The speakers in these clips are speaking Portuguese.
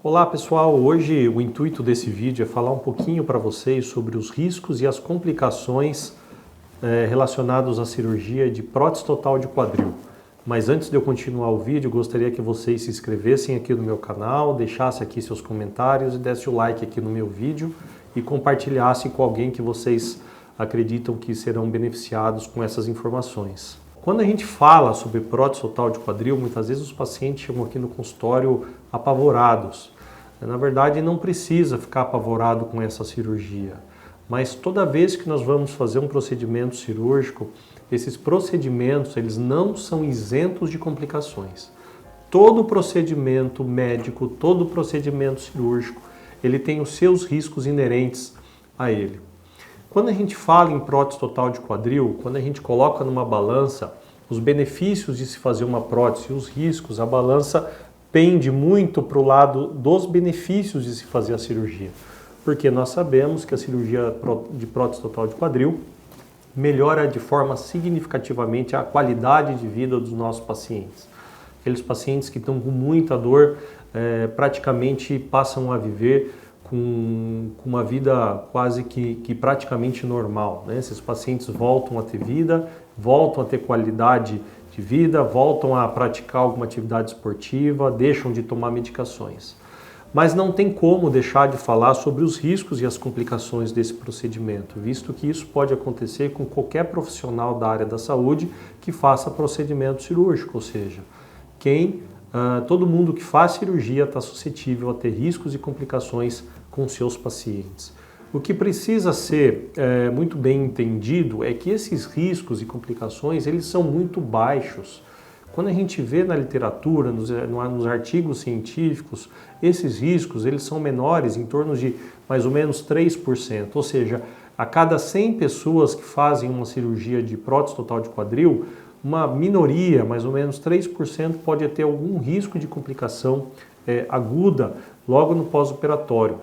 Olá pessoal, hoje o intuito desse vídeo é falar um pouquinho para vocês sobre os riscos e as complicações relacionados à cirurgia de prótese total de quadril. Mas antes de eu continuar o vídeo, gostaria que vocês se inscrevessem aqui no meu canal, deixassem aqui seus comentários e dessem o like aqui no meu vídeo e compartilhassem com alguém que vocês acreditam que serão beneficiados com essas informações. Quando a gente fala sobre prótese total de quadril, muitas vezes os pacientes chegam aqui no consultório apavorados. Na verdade, não precisa ficar apavorado com essa cirurgia, mas toda vez que nós vamos fazer um procedimento cirúrgico, esses procedimentos eles não são isentos de complicações. Todo procedimento médico, todo procedimento cirúrgico, ele tem os seus riscos inerentes a ele. Quando a gente fala em prótese total de quadril, quando a gente coloca numa balança os benefícios de se fazer uma prótese e os riscos, a balança pende muito para o lado dos benefícios de se fazer a cirurgia. Porque nós sabemos que a cirurgia de prótese total de quadril melhora de forma significativamente a qualidade de vida dos nossos pacientes. Aqueles pacientes que estão com muita dor praticamente passam a viver com uma vida quase que praticamente normal, né? Esses pacientes voltam a ter vida, voltam a ter qualidade de vida, voltam a praticar alguma atividade esportiva, deixam de tomar medicações. Mas não tem como deixar de falar sobre os riscos e as complicações desse procedimento, visto que isso pode acontecer com qualquer profissional da área da saúde que faça procedimento cirúrgico, ou seja, todo mundo que faz cirurgia está suscetível a ter riscos e complicações com seus pacientes. O que precisa ser muito bem entendido é que esses riscos e complicações eles são muito baixos. Quando a gente vê na literatura, nos artigos científicos, esses riscos eles são menores, em torno de mais ou menos 3%. Ou seja, a cada 100 pessoas que fazem uma cirurgia de prótese total de quadril, uma minoria, mais ou menos 3%, pode ter algum risco de complicação aguda logo no pós-operatório.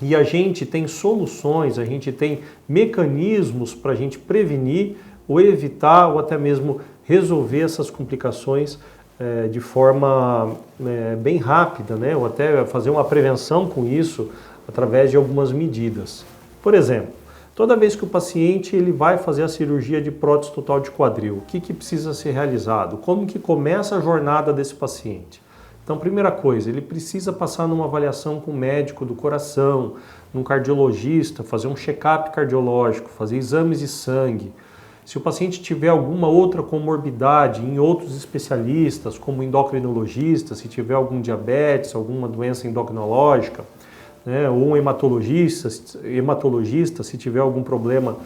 E a gente tem soluções, a gente tem mecanismos para a gente prevenir ou evitar ou até mesmo resolver essas complicações de forma bem rápida, né? Ou até fazer uma prevenção com isso através de algumas medidas. Por exemplo, toda vez que o paciente ele vai fazer a cirurgia de prótese total de quadril, o que precisa ser realizado? Como que começa a jornada desse paciente? Então, primeira coisa, ele precisa passar numa avaliação com o médico do coração, num cardiologista, fazer um check-up cardiológico, fazer exames de sangue. Se o paciente tiver alguma outra comorbidade em outros especialistas, como endocrinologista, se tiver algum diabetes, alguma doença endocrinológica, né, ou um hematologista, se tiver algum problema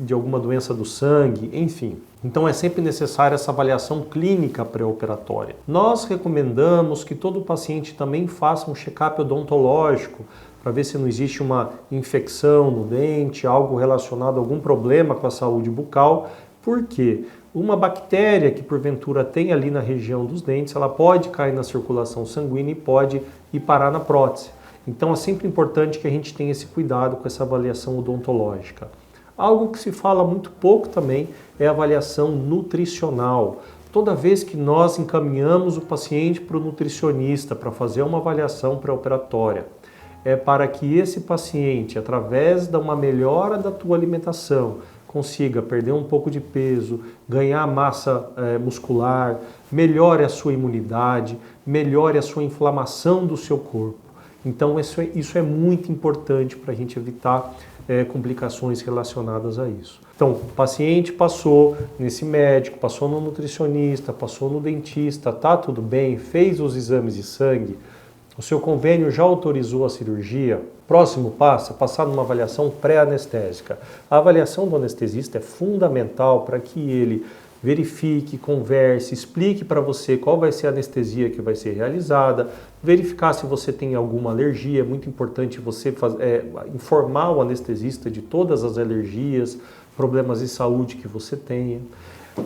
de alguma doença do sangue, enfim. Então é sempre necessária essa avaliação clínica pré-operatória. Nós recomendamos que todo paciente também faça um check-up odontológico para ver se não existe uma infecção no dente, algo relacionado a algum problema com a saúde bucal, porque uma bactéria que porventura tem ali na região dos dentes, ela pode cair na circulação sanguínea e pode ir parar na prótese. Então é sempre importante que a gente tenha esse cuidado com essa avaliação odontológica. Algo que se fala muito pouco também é a avaliação nutricional. Toda vez que nós encaminhamos o paciente para o nutricionista para fazer uma avaliação pré-operatória, é para que esse paciente, através de uma melhora da tua alimentação, consiga perder um pouco de peso, ganhar massa muscular, melhore a sua imunidade, melhore a sua inflamação do seu corpo. Então isso é muito importante para a gente evitar complicações relacionadas a isso. Então, o paciente passou nesse médico, passou no nutricionista, passou no dentista, tá tudo bem, fez os exames de sangue, o seu convênio já autorizou a cirurgia. Próximo passo é passar numa avaliação pré-anestésica. A avaliação do anestesista é fundamental para que ele verifique, converse, explique para você qual vai ser a anestesia que vai ser realizada, verificar se você tem alguma alergia. É muito importante você informar o anestesista de todas as alergias, problemas de saúde que você tenha.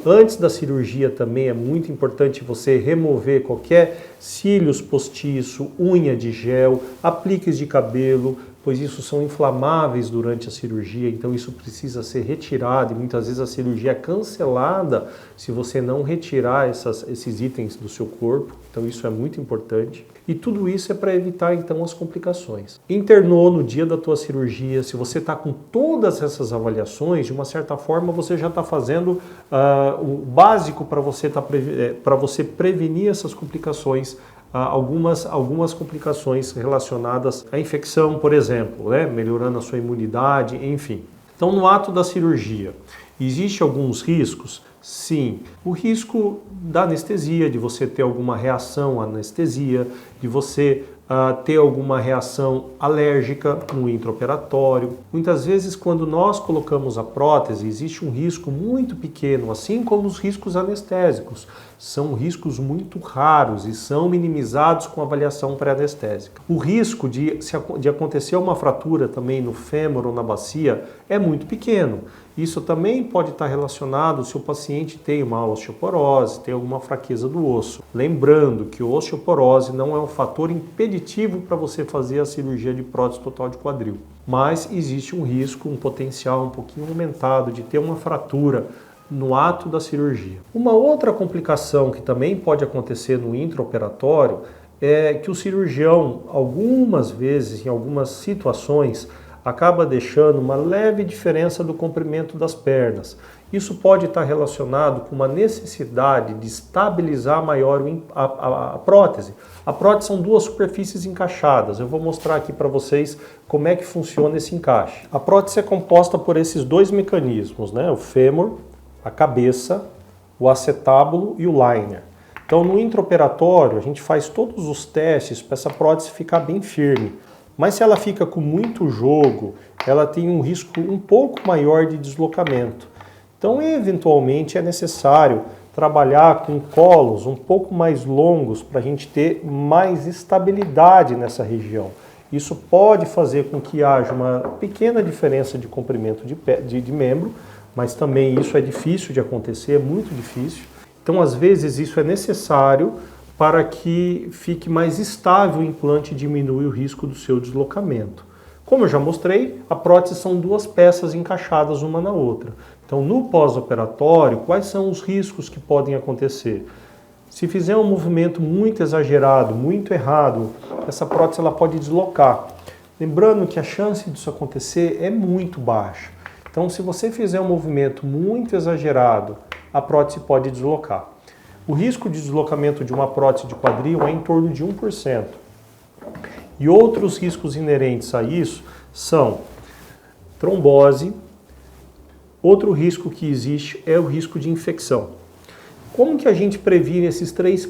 Antes da cirurgia também é muito importante você remover qualquer cílios postiço, unha de gel, apliques de cabelo, pois isso são inflamáveis durante a cirurgia, então isso precisa ser retirado e muitas vezes a cirurgia é cancelada se você não retirar esses itens do seu corpo, então isso é muito importante. E tudo isso é para evitar então as complicações. Internou no dia da tua cirurgia, se você está com todas essas avaliações, de uma certa forma você já está fazendo o básico para você prevenir essas complicações, algumas complicações relacionadas à infecção, por exemplo, né? Melhorando a sua imunidade, enfim. Então no ato da cirurgia, existem alguns riscos? Sim, o risco da anestesia, de você ter alguma reação à anestesia, de você ter alguma reação alérgica no intraoperatório. Muitas vezes, quando nós colocamos a prótese, existe um risco muito pequeno, assim como os riscos anestésicos. São riscos muito raros e são minimizados com avaliação pré-anestésica. O risco de acontecer uma fratura também no fêmur ou na bacia é muito pequeno. Isso também pode estar relacionado se o paciente tem uma osteoporose, tem alguma fraqueza do osso. Lembrando que a osteoporose não é um fator impeditivo para você fazer a cirurgia de prótese total de quadril. Mas existe um risco, um potencial um pouquinho aumentado de ter uma fratura no ato da cirurgia. Uma outra complicação que também pode acontecer no intraoperatório é que o cirurgião, algumas vezes, em algumas situações, acaba deixando uma leve diferença do comprimento das pernas. Isso pode estar relacionado com uma necessidade de estabilizar maior a prótese. A prótese são duas superfícies encaixadas. Eu vou mostrar aqui para vocês como é que funciona esse encaixe. A prótese é composta por esses dois mecanismos, né? O fêmur, a cabeça, o acetábulo e o liner. Então no intraoperatório a gente faz todos os testes para essa prótese ficar bem firme. Mas se ela fica com muito jogo, ela tem um risco um pouco maior de deslocamento. Então, eventualmente, é necessário trabalhar com colos um pouco mais longos para a gente ter mais estabilidade nessa região. Isso pode fazer com que haja uma pequena diferença de comprimento de membro, mas também isso é difícil de acontecer, é muito difícil. Então, às vezes, isso é necessário para que fique mais estável o implante e diminui o risco do seu deslocamento. Como eu já mostrei, a prótese são duas peças encaixadas uma na outra. Então, no pós-operatório, quais são os riscos que podem acontecer? Se fizer um movimento muito exagerado, muito errado, essa prótese ela pode deslocar. Lembrando que a chance disso acontecer é muito baixa. Então, se você fizer um movimento muito exagerado, a prótese pode deslocar. O risco de deslocamento de uma prótese de quadril é em torno de 1%. E outros riscos inerentes a isso são trombose. Outro risco que existe é o risco de infecção. Como que a gente previne esses três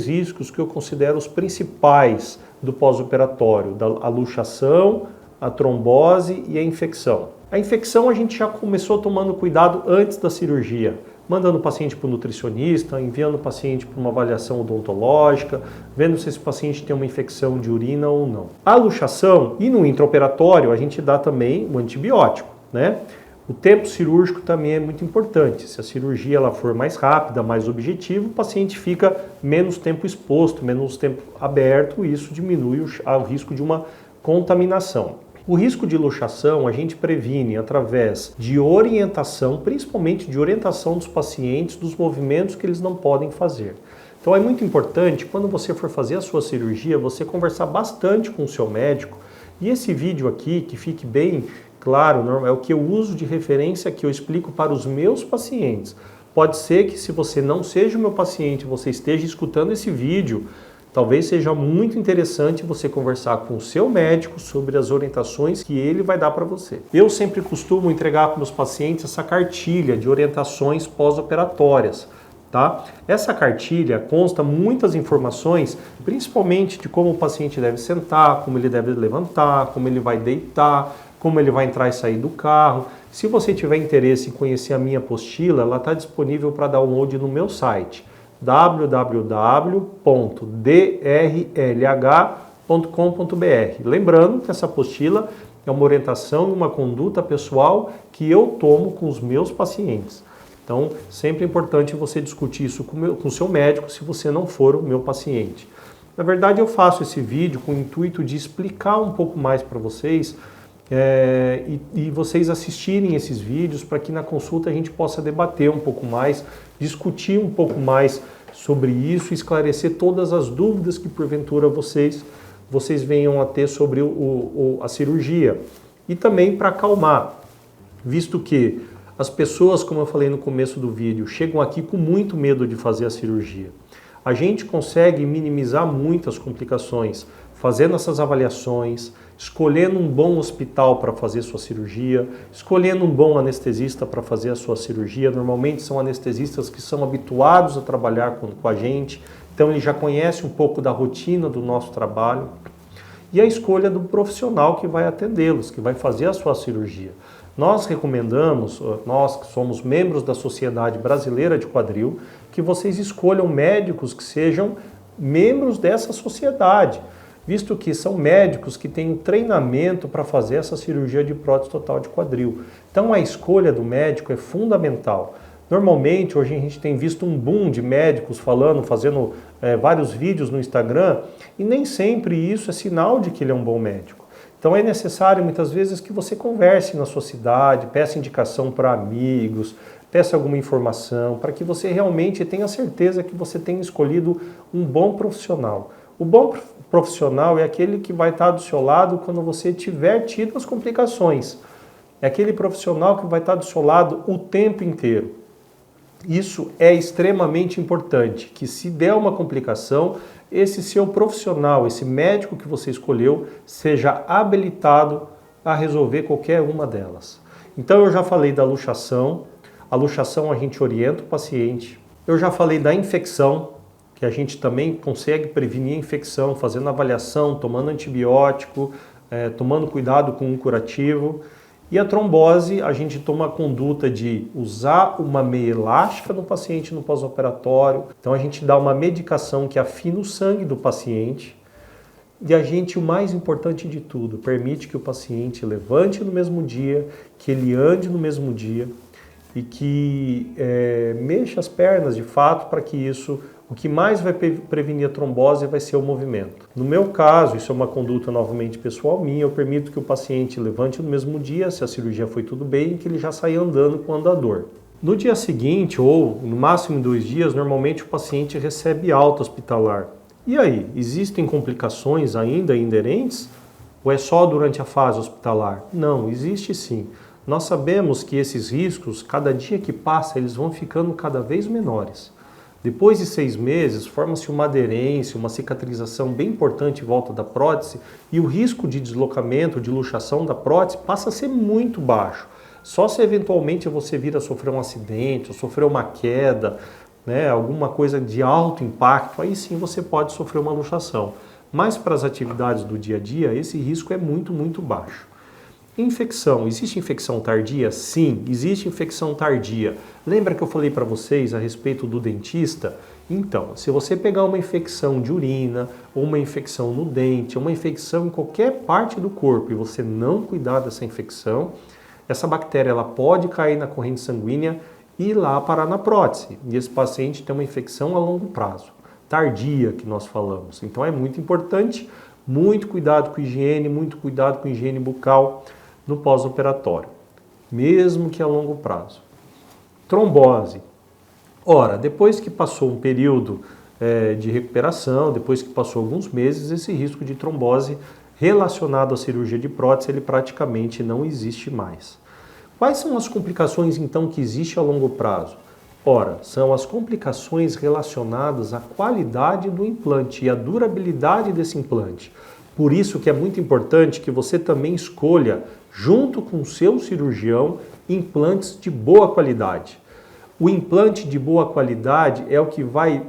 riscos que eu considero os principais do pós-operatório, a luxação, a trombose e a infecção? A infecção a gente já começou tomando cuidado antes da cirurgia, mandando o paciente para o nutricionista, enviando o paciente para uma avaliação odontológica, vendo se esse paciente tem uma infecção de urina ou não. A luxação e no intraoperatório a gente dá também o antibiótico, né? O tempo cirúrgico também é muito importante. Se a cirurgia ela for mais rápida, mais objetiva, o paciente fica menos tempo exposto, menos tempo aberto, e isso diminui o risco de uma contaminação. O risco de luxação a gente previne através de orientação, principalmente de orientação dos pacientes, dos movimentos que eles não podem fazer. Então é muito importante, quando você for fazer a sua cirurgia, você conversar bastante com o seu médico. E esse vídeo aqui, que fique bem claro, é o que eu uso de referência, que eu explico para os meus pacientes. Pode ser que se você não seja o meu paciente, você esteja escutando esse vídeo, talvez seja muito interessante você conversar com o seu médico sobre as orientações que ele vai dar para você. Eu sempre costumo entregar para meus pacientes essa cartilha de orientações pós-operatórias. Tá? Essa cartilha consta muitas informações, principalmente de como o paciente deve sentar, como ele deve levantar, como ele vai deitar, como ele vai entrar e sair do carro. Se você tiver interesse em conhecer a minha apostila, ela está disponível para download no meu site www.drlh.com.br. Lembrando que essa apostila é uma orientação e uma conduta pessoal que eu tomo com os meus pacientes. Então, sempre é importante você discutir isso com o seu médico se você não for o meu paciente. Na verdade, eu faço esse vídeo com o intuito de explicar um pouco mais para vocês e vocês assistirem esses vídeos para que na consulta a gente possa debater um pouco mais, discutir um pouco mais sobre isso e esclarecer todas as dúvidas que porventura vocês venham a ter sobre a cirurgia. E também para acalmar, visto que as pessoas, como eu falei no começo do vídeo, chegam aqui com muito medo de fazer a cirurgia. A gente consegue minimizar muitas complicações fazendo essas avaliações, escolhendo um bom hospital para fazer sua cirurgia, escolhendo um bom anestesista para fazer a sua cirurgia. Normalmente são anestesistas que são habituados a trabalhar com a gente, então ele já conhece um pouco da rotina do nosso trabalho. E a escolha do profissional que vai atendê-los, que vai fazer a sua cirurgia. Nós recomendamos, nós que somos membros da Sociedade Brasileira de Quadril, que vocês escolham médicos que sejam membros dessa sociedade, visto que são médicos que têm um treinamento para fazer essa cirurgia de prótese total de quadril. Então a escolha do médico é fundamental. Normalmente, hoje a gente tem visto um boom de médicos fazendo vários vídeos no Instagram, e nem sempre isso é sinal de que ele é um bom médico. Então é necessário muitas vezes que você converse na sua cidade, peça indicação para amigos, peça alguma informação, para que você realmente tenha certeza que você tenha escolhido um bom profissional. O bom profissional é aquele que vai estar do seu lado quando você tiver tido as complicações. É aquele profissional que vai estar do seu lado o tempo inteiro. Isso é extremamente importante, que se der uma complicação, esse seu profissional, esse médico que você escolheu, seja habilitado a resolver qualquer uma delas. Então eu já falei da luxação, a luxação a gente orienta o paciente. Eu já falei da infecção, que a gente também consegue prevenir a infecção, fazendo avaliação, tomando antibiótico, tomando cuidado com um curativo. E a trombose, a gente toma a conduta de usar uma meia elástica no paciente no pós-operatório. Então a gente dá uma medicação que afina o sangue do paciente. E a gente, o mais importante de tudo, permite que o paciente levante no mesmo dia, que ele ande no mesmo dia e que mexa as pernas de fato para que isso... O que mais vai prevenir a trombose vai ser o movimento. No meu caso, isso é uma conduta novamente pessoal minha, eu permito que o paciente levante no mesmo dia, se a cirurgia foi tudo bem, que ele já saia andando com o andador. No dia seguinte, ou no máximo em 2 dias, normalmente o paciente recebe alta hospitalar. E aí, existem complicações ainda inerentes? Ou é só durante a fase hospitalar? Não, existe sim. Nós sabemos que esses riscos, cada dia que passa, eles vão ficando cada vez menores. Depois de 6 meses, forma-se uma aderência, uma cicatrização bem importante em volta da prótese e o risco de deslocamento, de luxação da prótese passa a ser muito baixo. Só se eventualmente você vir a sofrer um acidente, ou sofrer uma queda, alguma coisa de alto impacto, aí sim você pode sofrer uma luxação. Mas para as atividades do dia a dia, esse risco é muito, muito baixo. Infecção. Existe infecção tardia? Sim, existe infecção tardia. Lembra que eu falei para vocês a respeito do dentista? Então, se você pegar uma infecção de urina, ou uma infecção no dente, ou uma infecção em qualquer parte do corpo e você não cuidar dessa infecção, essa bactéria ela pode cair na corrente sanguínea e ir lá parar na prótese. E esse paciente tem uma infecção a longo prazo, tardia que nós falamos. Então é muito importante, muito cuidado com higiene, muito cuidado com higiene bucal no pós-operatório, mesmo que a longo prazo. Trombose. Ora, depois que passou um período de recuperação, depois que passou alguns meses, esse risco de trombose relacionado à cirurgia de prótese, ele praticamente não existe mais. Quais são as complicações, então, que existem a longo prazo? Ora, são as complicações relacionadas à qualidade do implante e à durabilidade desse implante. Por isso que é muito importante que você também escolha, junto com o seu cirurgião, implantes de boa qualidade. O implante de boa qualidade é o que vai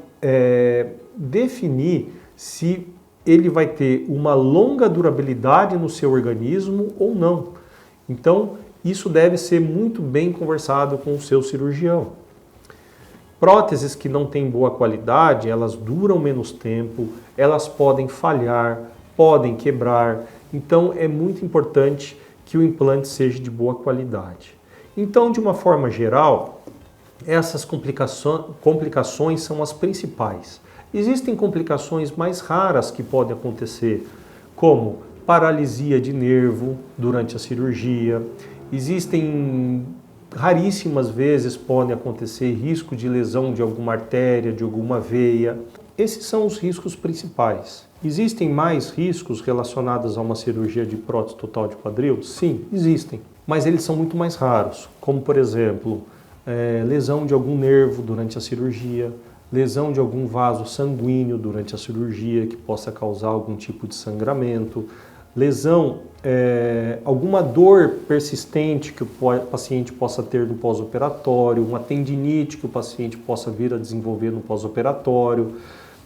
definir se ele vai ter uma longa durabilidade no seu organismo ou não. Então, isso deve ser muito bem conversado com o seu cirurgião. Próteses que não têm boa qualidade, elas duram menos tempo, elas podem falhar, podem quebrar. Então, é muito importante que o implante seja de boa qualidade. Então, de uma forma geral, essas complicações são as principais. Existem complicações mais raras que podem acontecer, como paralisia de nervo durante a cirurgia. Existem raríssimas vezes podem acontecer risco de lesão de alguma artéria, de alguma veia. Esses são os riscos principais. Existem mais riscos relacionados a uma cirurgia de prótese total de quadril? Sim, existem, mas eles são muito mais raros, como por exemplo, lesão de algum nervo durante a cirurgia, lesão de algum vaso sanguíneo durante a cirurgia que possa causar algum tipo de sangramento, lesão, alguma dor persistente que o paciente possa ter no pós-operatório, uma tendinite que o paciente possa vir a desenvolver no pós-operatório.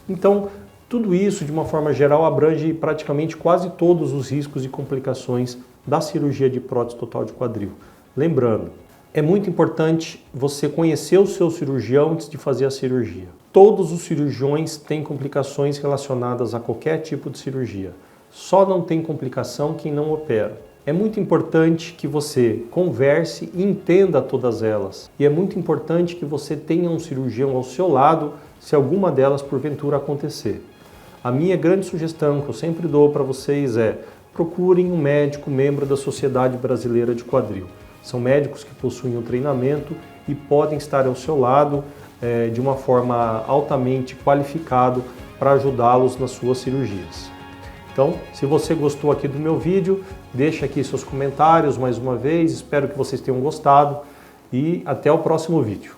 Então, tudo isso, de uma forma geral, abrange praticamente quase todos os riscos e complicações da cirurgia de prótese total de quadril. Lembrando, é muito importante você conhecer o seu cirurgião antes de fazer a cirurgia. Todos os cirurgiões têm complicações relacionadas a qualquer tipo de cirurgia. Só não tem complicação quem não opera. É muito importante que você converse e entenda todas elas. E é muito importante que você tenha um cirurgião ao seu lado se alguma delas porventura acontecer. A minha grande sugestão que eu sempre dou para vocês é: procurem um médico membro da Sociedade Brasileira de Quadril. São médicos que possuem um treinamento e podem estar ao seu lado de uma forma altamente qualificada para ajudá-los nas suas cirurgias. Então, se você gostou aqui do meu vídeo, deixa aqui seus comentários mais uma vez, espero que vocês tenham gostado e até o próximo vídeo.